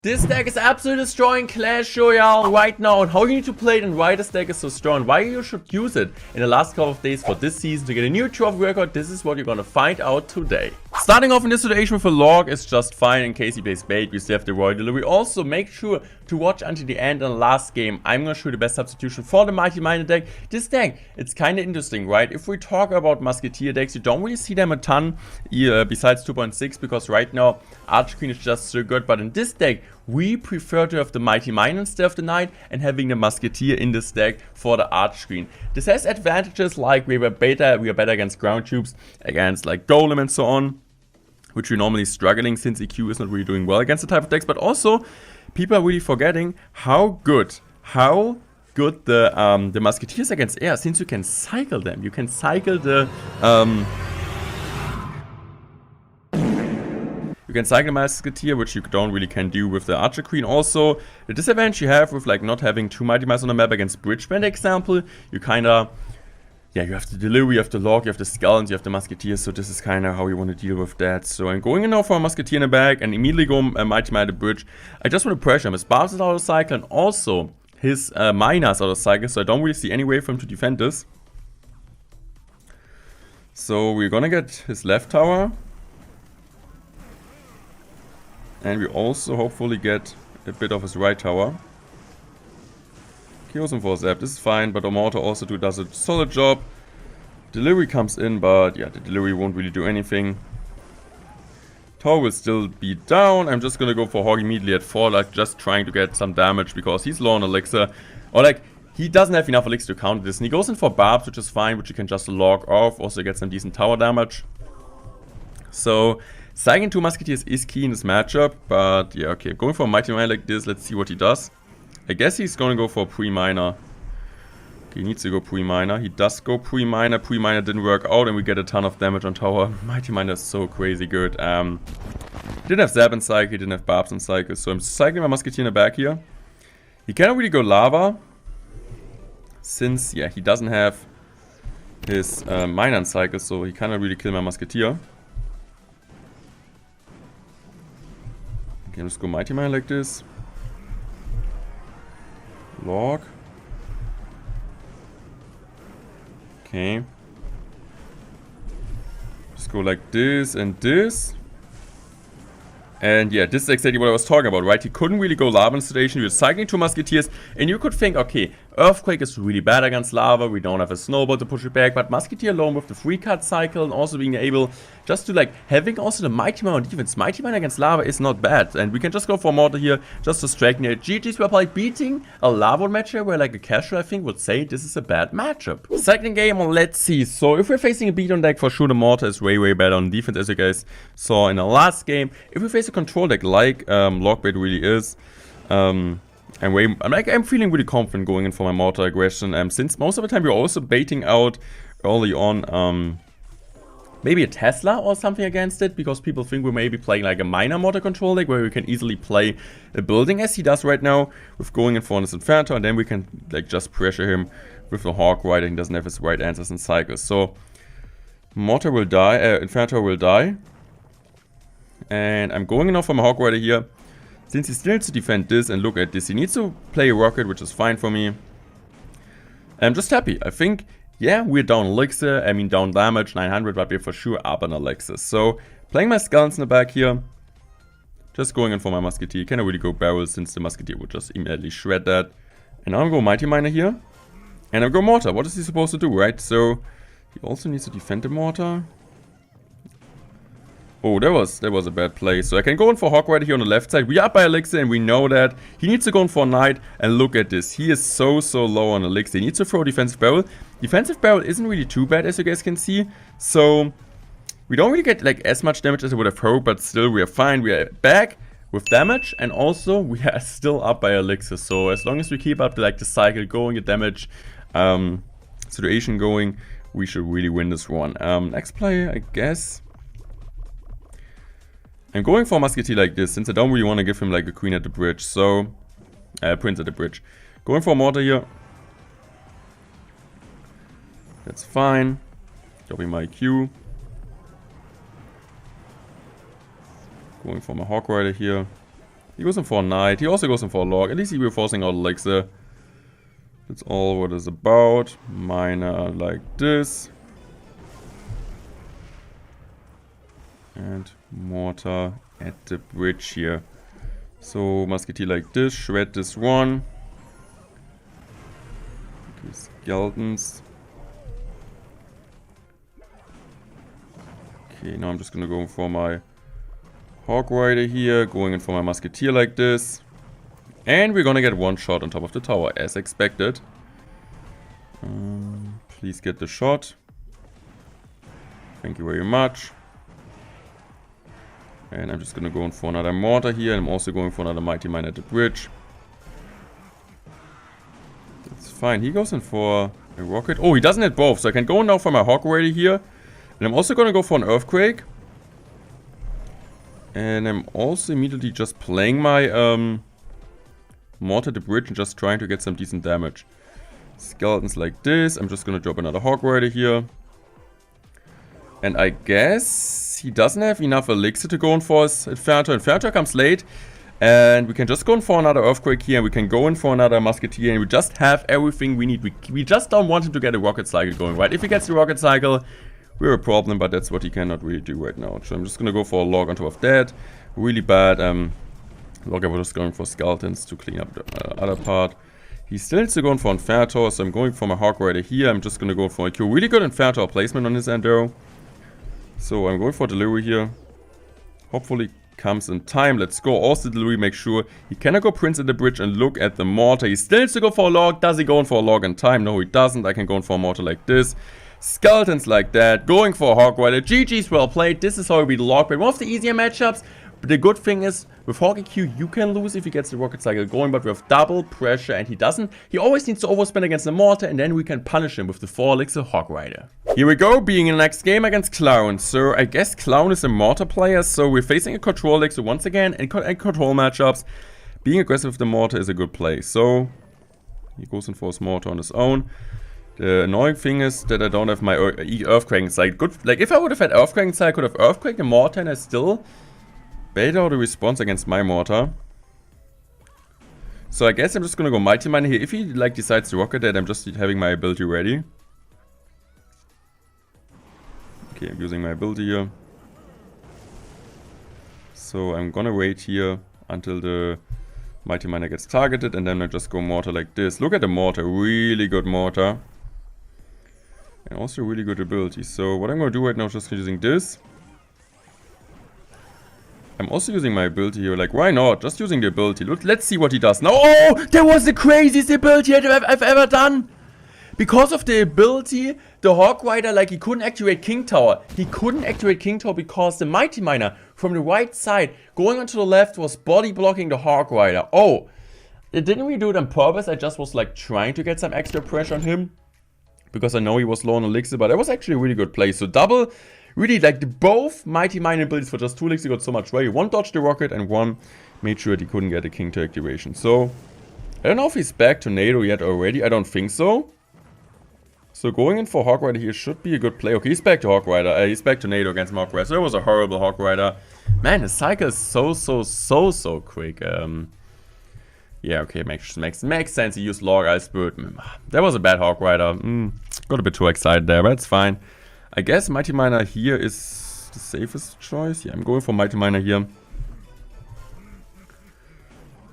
This deck is absolutely destroying Clash Royale right now, and how you need to play it and why this deck is so strong, why you should use it in the last couple of days for this season to get a new trophy record. This is what you're gonna find out today. Starting off in this situation with a log is just fine in case he plays bait. We still have the Royale delivery. Also make sure to watch until the end in the last game. I'm gonna show you the best substitution for the Mighty Miner deck. This deck, it's kind of interesting, right? If we talk about Musketeer decks, you don't really see them a ton besides 2.6 because right now Archer Queen is just so good, but in this deck we prefer to have the Mighty Miner instead of the Knight and having the Musketeer in this deck for the Archer Queen. This has advantages like we are better against ground troops, against like Golem and so on, which we're normally struggling since EQ is not really doing well against the type of decks, but also people are really forgetting how good the Musketeers against air, since you can cycle them. You can cycle the Musketeer, which you don't really can do with the Archer Queen. Also, the disadvantage you have with like not having two Mighty Miners on the map against Bridgeband example, you kinda, yeah, you have the delivery, you have the log, you have the skeletons, you have the Musketeers, so this is kinda how you want to deal with that. So I'm going in now for a Musketeer in the back and immediately go Mighty Miner the bridge. I just want to pressure him. His Barbs is out of cycle and also his Miners out of cycle, so I don't really see any way for him to defend this. So we're gonna get his left tower. And we also hopefully get a bit of his right tower. Kills him for zap. This is fine, but Omorta also does a solid job. Delivery comes in, but yeah, the delivery won't really do anything. Tower will still be down. I'm just gonna go for Hog immediately at 4, like just trying to get some damage because he's low on elixir. Or like, he doesn't have enough elixir to counter this. And he goes in for Barbs, which is fine, which you can just log off. Also get some decent tower damage. So cycling 2 Musketeers is key in this matchup, but yeah, okay, going for a Mighty Miner like this, let's see what he does. I guess he's gonna go for a pre-miner. Okay, he needs to go pre-miner. He does go pre-miner. Pre-miner didn't work out and we get a ton of damage on tower. Mighty Miner is so crazy good. Didn't have Zap in cycle, didn't have Barbs in cycle, so I'm cycling my Musketeer in the back here. He cannot really go lava, since, yeah, he doesn't have his miner in cycle, so he cannot really kill my Musketeer. Okay, let's go Mighty Miner like this. Log. Okay. Just go like this and this. And yeah, this is exactly what I was talking about, right? He couldn't really go lava in station. We were cycling 2 Musketeers. And you could think, okay, Earthquake is really bad against lava. We don't have a snowball to push it back. But Musketeer alone with the 3-card cycle and also being able just to like having also the Mighty Miner on defense. Mighty Miner against lava is not bad. And we can just go for Mortar here just to strike near GG's. We're like beating a lava matchup where like a casual I think would say this is a bad matchup. Second game, let's see. So if we're facing a beat on deck, for sure the Mortar is way better on defense, as you guys saw in the last game. If we face a control deck like Logbait really is, I'm feeling really confident going in for my Mortar aggression. Since most of the time we're also baiting out early on maybe a Tesla or something against it, because people think we may be playing like a minor Mortar control deck where we can easily play a building as he does right now with going in for this Inferno, and then we can like just pressure him with the Hawk Rider. He doesn't have his right answers in cycles. So Mortar will die, Inferno will die. And I'm going enough for my Hawk Rider here. Since he still needs to defend this and look at this, he needs to play a Rocket, which is fine for me. I'm just happy. I think, yeah, we're down elixir, I mean down damage, 900, but we're for sure up on elixir. So, playing my Skeletons in the back here. Just going in for my Musketeer. Cannot really go barrel since the Musketeer would just immediately shred that. And now I'm going Mighty Miner here. And I'm going Mortar. What is he supposed to do, right? So, he also needs to defend the Mortar. Oh, that was a bad play. So I can go in for Hawk Rider here on the left side. We are up by elixir and we know that. He needs to go in for Knight, and look at this. He is so low on elixir. He needs to throw defensive barrel. Defensive barrel isn't really too bad, as you guys can see. So we don't really get like as much damage as I would have hoped, but still we are fine. We are back with damage, and also we are still up by elixir. So as long as we keep up the cycle going, the damage situation going, we should really win this one. Next play, I guess. I'm going for a Musketeer like this, since I don't really want to give him like a Queen at the bridge, so... Prince at the bridge. Going for a Mortar here. That's fine. Dropping my Q. Going for my Hawk Rider here. He goes in for a knight. He also goes in for a log. At least he will forcing out elixir. That's all what it's about. Miner like this. And mortar at the bridge here. So musketeer like this. Shred this one. Okay, skeletons. Okay, now I'm just gonna go for my Hawk Rider here, going in for my musketeer like this. And we're gonna get one shot on top of the tower, as expected. Please get the shot. Thank you very much. And I'm just gonna go in for another mortar here. I'm also going for another mighty mine at the bridge. That's fine. He goes in for a rocket. Oh, he doesn't hit both, so I can go now for my Hawk Rider here. And I'm also gonna go for an earthquake. And I'm also immediately just playing my mortar at the bridge and just trying to get some decent damage. Skeletons like this. I'm just gonna drop another Hawk Rider here. And I guess he doesn't have enough elixir to go in for his Inferno. Inferno comes late. And we can just go in for another earthquake here. And we can go in for another musketeer. And we just have everything we need. We just don't want him to get a rocket cycle going, right? If he gets the rocket cycle, we're a problem, but that's what he cannot really do right now. So I'm just gonna go for a log on top of that. Really bad. Log, I was just going for skeletons to clean up the other part. He still needs to go in for Inferno, so I'm going for my Hawk Rider here. I'm just gonna go for a Q. Really good Inferno placement on his end though. So I'm going for delivery here. Hopefully comes in time. Let's go. Also delivery, make sure he cannot go Prince at the bridge and look at the mortar. He still needs to go for a log. Does he go in for a log in time? No, he doesn't. I can go in for a mortar like this. Skeletons like that, going for a Hawk Rider. GG's well played. This is how we beat log, but one of the easier matchups. But the good thing is, with Hawk EQ, you can lose if he gets the rocket cycle going, but we have double pressure and he doesn't. He always needs to overspend against the mortar, and then we can punish him with the 4 elixir Hawk Rider. Here we go, being in the next game against Clown. So I guess Clown is a mortar player, so we're facing a control elixir once again, and control matchups. Being aggressive with the mortar is a good play. So he goes in for his mortar on his own. The annoying thing is that I don't have my Earthquake side. Good, like if I would have had Earthquake side, I could have Earthquake the mortar and I still bait out a response against my mortar. So I guess I'm just gonna go Mighty Miner here. If he like decides to rocket that, I'm just having my ability ready. Okay, I'm using my ability here. So I'm gonna wait here until the Mighty Miner gets targeted and then I just go mortar like this. Look at the mortar, really good mortar. And also really good ability. So what I'm going to do right now is just using this. I'm also using my ability here. Like, why not? Just using the ability. Let's see what he does now. Oh, that was the craziest ability I've ever done. Because of the ability, the Hawk Rider, like, he couldn't activate King Tower. He couldn't activate King Tower because the Mighty Miner from the right side going onto the left was body blocking the Hawk Rider. Oh, it didn't really do it on purpose. I just was, like, trying to get some extra pressure on him. Because I know he was low on elixir, but that was actually a really good play. So double, really like both Mighty Miner abilities for just 2 elixir got so much value. One dodged the rocket and one made sure that he couldn't get a King to activation. So I don't know if he's back Tornado yet already. I don't think so. So going in for Hawk Rider here should be a good play. Okay, he's back to Hawk Rider. He's back Tornado against Hawk Rider. So that was a horrible Hawk Rider. Man, his cycle is so quick. Yeah, okay, makes sense. He used Log Ice Bird. That was a bad Hawk Rider. Got a bit too excited there, but it's fine. I guess Mighty Miner here is the safest choice. Yeah, I'm going for Mighty Miner here.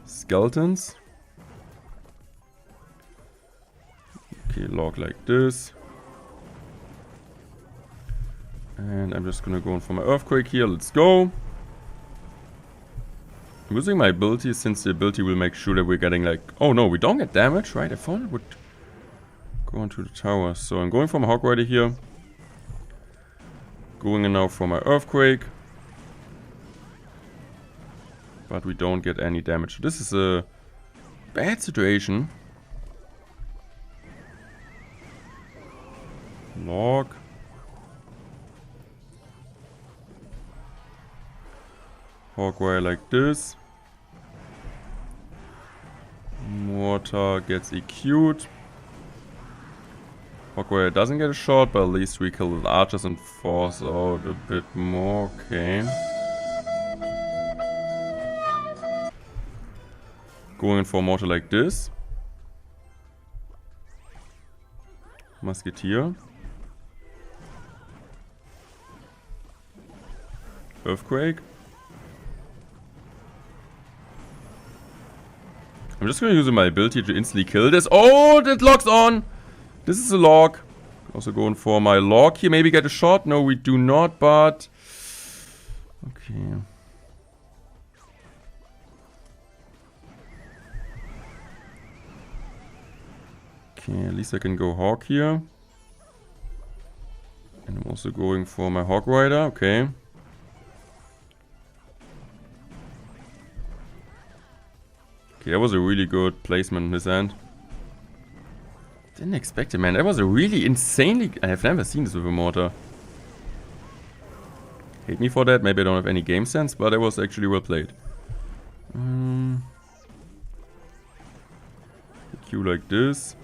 Skeletons. Okay, log like this. And I'm just gonna go in for my Earthquake here. Let's go. I'm using my ability since the ability will make sure that we're getting like... Oh no, we don't get damage, right? I thought it would go into the tower. So I'm going for my Hawk Rider here. Going in now for my Earthquake. But we don't get any damage. This is a bad situation. Log. Hawk Rider like this. Mortar gets EQ'd. Hawk Rider doesn't get a shot, but at least we kill the archers and force out a bit more. Okay. Going for a mortar like this. Musketeer. Earthquake. I'm just gonna use my ability to instantly kill this. Oh, it locks on! This is a lock. Also going for my lock here. Maybe get a shot. No, we do not, but... Okay. Okay, at least I can go Hawk here. And I'm also going for my Hawk Rider. Okay. Okay, that was a really good placement in his end. Didn't expect it, man. That was a really insanely... I have never seen this with a mortar. Hate me for that. Maybe I don't have any game sense, but it was actually well played. Q like this.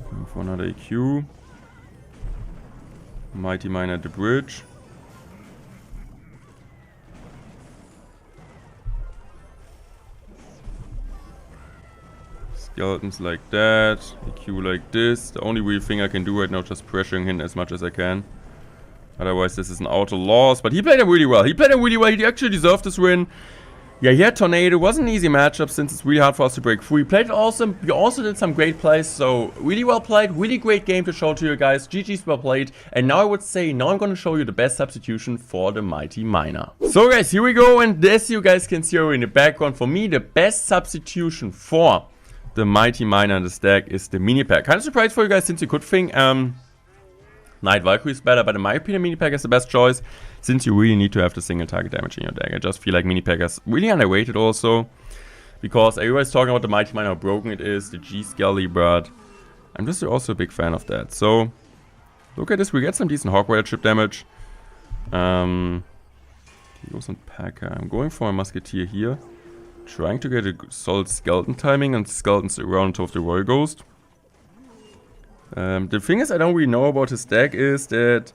Going for another EQ. Mighty Miner at the bridge. Skeletons like that. EQ like this. The only real thing I can do right now is just pressuring him as much as I can. Otherwise this is an auto loss. But he played it really well. He played it really well. He actually deserved this win. Yeah, he had Tornado. It wasn't an easy matchup since it's really hard for us to break through. He played it awesome. We also did some great plays. So really well played. Really great game to show to you guys. GG's well played. And now I would say, now I'm going to show you the best substitution for the Mighty Miner. So guys, here we go. And as you guys can see over in the background, for me, the best substitution for the Mighty Miner in the stack is the mini pack. Kind of surprised for you guys since you could think Night Valkyrie is better, but in my opinion mini pack is the best choice since you really need to have the single target damage in your deck. I just feel like mini pack is really underrated also because everybody's talking about the Mighty Miner, how broken it is, the G Skelly, but I'm just also a big fan of that. So look at this, we get some decent Hawk Rider chip damage. He goes on Packer. I'm going for a Musketeer here. Trying to get a solid skeleton timing and skeletons around top of the Royal Ghost. The thing is I don't really know about his deck is that...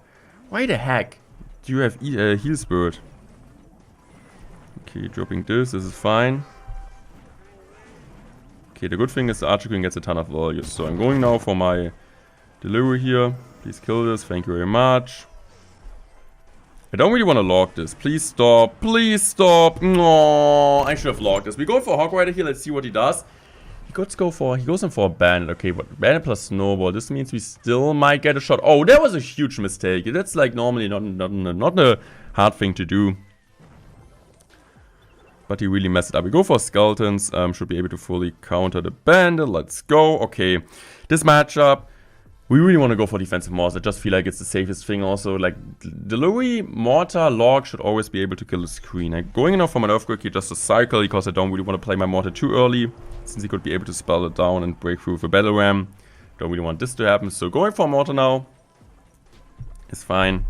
Why the heck do you have Heal Spirit? Okay, dropping this is fine. Okay, the good thing is the Archer Queen gets a ton of value. So I'm going now for my delivery here. Please kill this, thank you very much. I don't really want to log this. Please stop. Please stop. No, I should have logged this. We go for Hawk Rider here. Let's see what he does. He goes in for a Bandit. Okay, but Bandit plus Snowball. This means we still might get a shot. Oh, that was a huge mistake. That's like normally not a hard thing to do. But he really messed it up. We go for Skeletons. Should be able to fully counter the Bandit. Let's go. Okay, this matchup. We really want to go for defensive mortars. I just feel like it's the safest thing also. Like, delivery, mortar, log should always be able to kill the screen. I'm going now for my Earthquake here just to cycle because I don't really want to play my mortar too early. Since he could be able to spell it down and break through with a Battle Ram. Don't really want this to happen. So going for a mortar now is fine.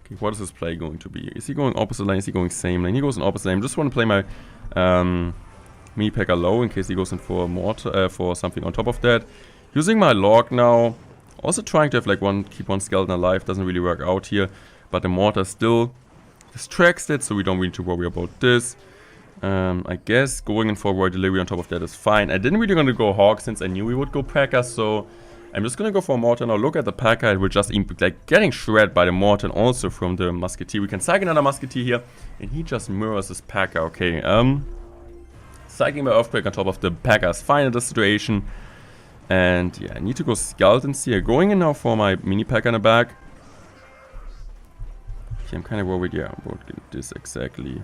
Okay, what is his play going to be? Is he going opposite lane? Is he going same lane? He goes in opposite lane. I just want to play my mini packer low in case he goes in for a mortar, for something on top of that. Using my log now. Also trying to have keep one skeleton alive, doesn't really work out here. But the mortar still distracts it, so we don't really need to worry about this. I guess going in for Royal Delivery on top of that is fine. I didn't really want to go Hawk since I knew we would go Packer, so I'm just going to go for a mortar now. Look at the Packer, it will just like getting shredded by the mortar and also from the Musketeer. We can cycle another Musketeer here, and he just mirrors this Packer. Okay, cycling my Earthquake on top of the Packer is fine in this situation. And yeah, I need to go Skeletons here. Going in now for my mini packer in the back. Okay, I'm kind of worried, yeah, about this exactly.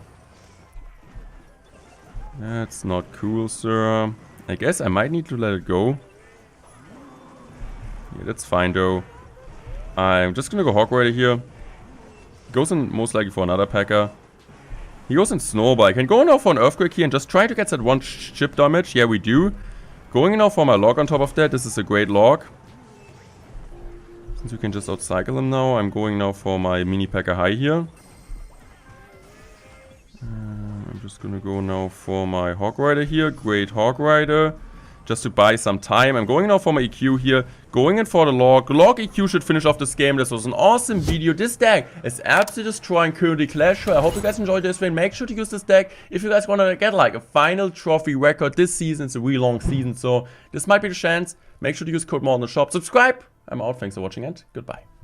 That's not cool, sir. I guess I might need to let it go. Yeah, that's fine though. I'm just gonna go Hawk Rider here. Goes in most likely for another packer. He goes in Snowball. I can go now for an Earthquake here and just try to get that one chip damage. Yeah, we do. Going now for my log on top of that. This is a great log. Since we can just outcycle him now, I'm going now for my mini packer high here. I'm just gonna go now for my Hawk Rider here. Great Hawk Rider. Just to buy some time. I'm going now for my EQ here. going in for the log. Log EQ should finish off this game. This was an awesome video. This deck is absolutely destroying currently Clash Royale. I hope you guys enjoyed this one. Make sure to use this deck if you guys want to get like a final trophy record this season. It's a really long season, so this might be the chance. Make sure to use code MORE in the shop. Subscribe. I'm out. Thanks for watching and goodbye.